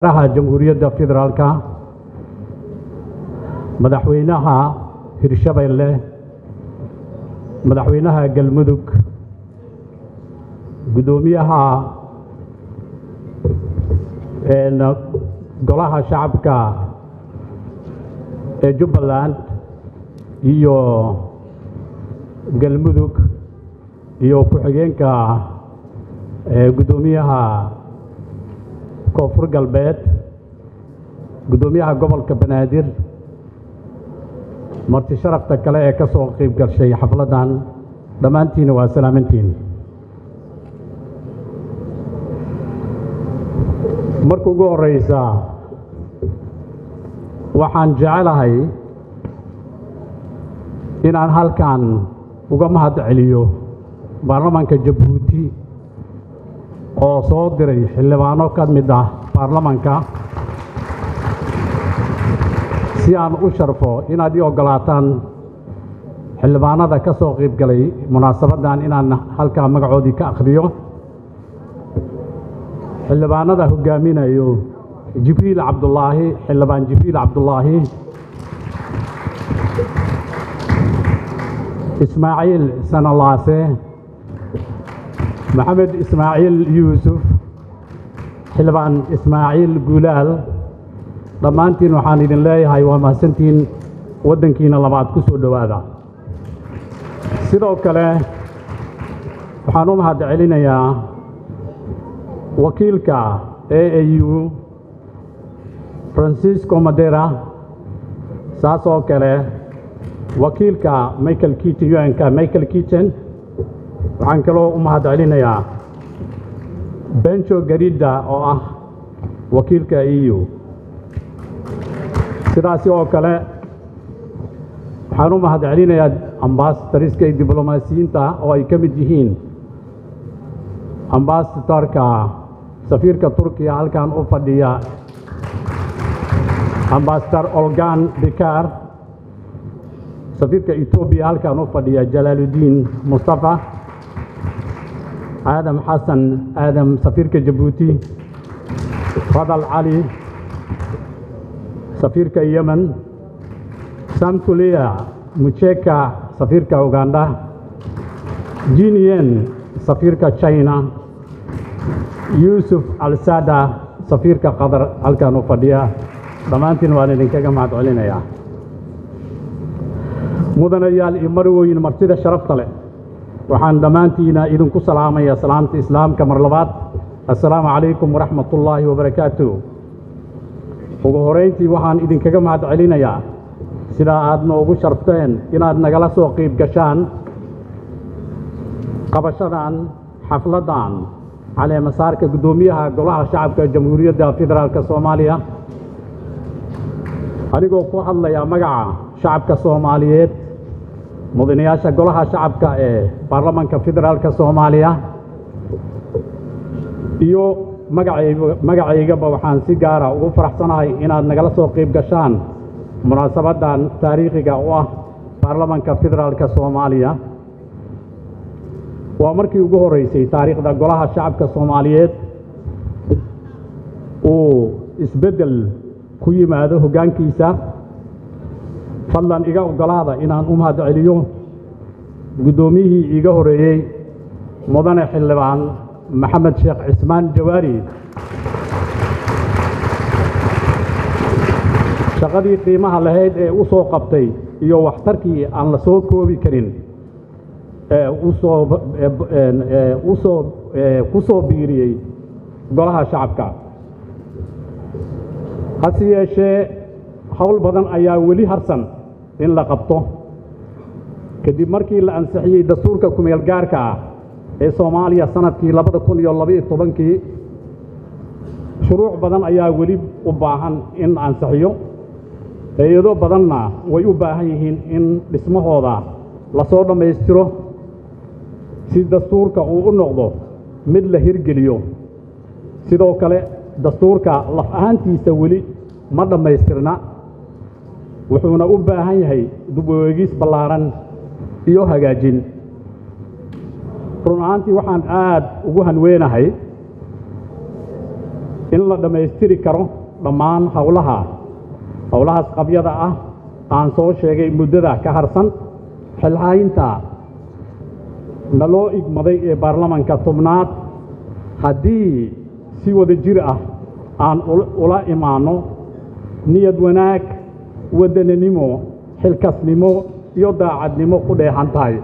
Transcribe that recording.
jamhuuriyadda federaalka madaxweynaha hirshabeelle madaxweynaha galmudug gudoomiyaha golaha shacabka ee Jubbaland iyo galmudug iyo ku-xigeenka gudoomiyaha koonfur galbeed gudoomiyaha gobolka banaadir marti sharafta kale ee ka soo qayb gashay xafladan dhammaantiin waa salaamantiin markuu ugu horeysa waxaan jecelahay inaan halkan uga mahad celiyo baarlamaanka Jabuuti oo soo diray xildhibaano ka mid ah baarlamaanka si aan u sharfo inaad ii ogolaataan xildhibaanada ka soo qayb galay munaasabadan inaan halka magacoodii ka akhriyo xildhibaanada hogaaminayo Jibriil Cabdullaahi xildhibaan Jibriil Cabdullaahi Ismaaciil Sanalaase محمد إسماعيل يوسف حلبان إسماعيل جولال ضمانتين وحانين الله هاي ومحسنتين ودنكين الله بعد كسر دوادا سيدو كله وحانوم هاد علينا يا وكيلك AAU فرانسيسكو ماديرا ساسو كله وكيلك مايكل كيتن يوانكا مايكل كيتن waxaan kaloo u mahad celinayaa Bencho Garida oo ah wakiilka EU sidaas oo kale waxaan u mahad celinayaa ambassadorska diblomaasiyiinta oo ay ka mid yihiin ambassadorka safiirka Turkiga halkan u fadhiya ambassador Olgan Bekar safiirka Ethiopia halkan u fadhiya Jalaluddin Mustafa آدم حسن آدم سفير كجيبوتي فضل علي سفير كيمن سامتوليا مشيكا سفير كأوغندا جينيين سفير كتشاينا يوسف السادة سفير كقطر الكانو فديا ضمانتين والدين كجماعة علينا يا مدن ريال إمروين مرتدى شرفت له waxaan dhammaantiina idinku salaamayaa salaamta islaamka mar labaad assalaamu calaykum waraxmatullaahi wabarakaatuh ugu horeyntii waxaan idinkaga mahad celinayaa sida aad noogu sharfteen inaad nagala soo qayb gashaan qabashadan xafladan caleemasaarka gudoomiyaha golaha shacabka jamhuuriyadda federaalka Soomaaliya anigoo ku hadlaya magaca shacabka Soomaaliyeed mudanayaasha golaha shacabka ee baarlamaanka federaalka Soomaaliya iyo magacaygaba waxaan si gaar ah ugu faraxsanahay inaad nagala soo qayb gashaan munaasabadan taariikhiga oo ah baarlamaanka federaalka Soomaaliya waa markii ugu horeysay taariikhda golaha shacabka Soomaaliyeed oo isbedel ku yimaado hoggaankiisa fadlan iga ogolaada inaan u mahad celiyo gudoomiyihii iga horeeyay mudane xildhibaan maxamed sheekh cismaan jawaari shaqadii qiimaha lahayd ee u soo qabtay iyo waxtarkii aan la soo koobi karin ee ku soo biiriyay golaha shacabka hase yeeshee hawl badan ayaa weli harsan in la qabto kadib markii la ansixiyay dastuurka kumeel gaarka ah ee Soomaaliya sanadkii 2012 shuruuc badan ayaa weli u baahan in ansixiyo hay'ado badanna way u baahan yihiin in dhismahooda la soo dhameystiro si dastuurka uu u noqdo mid la hirgeliyo sidoo kale dastuurka laf ahaantiisa weli ma dhameystirna wuxuuna u baahan yahay dib u eegis ballaaran iyo hagaajin run ahaantii waxaan aad ugu hanweenahay in la dhammaystiri karo dhammaan howlahaas qabyada ah aan soo sheegay muddada ka harsan xilhaynta naloo igmaday ee baarlamanka tobnaad haddii si wada jir ah aan ula imaano niyad wanaag waddananimo xilkasnimo iyo daacadnimo ku dheehan tahay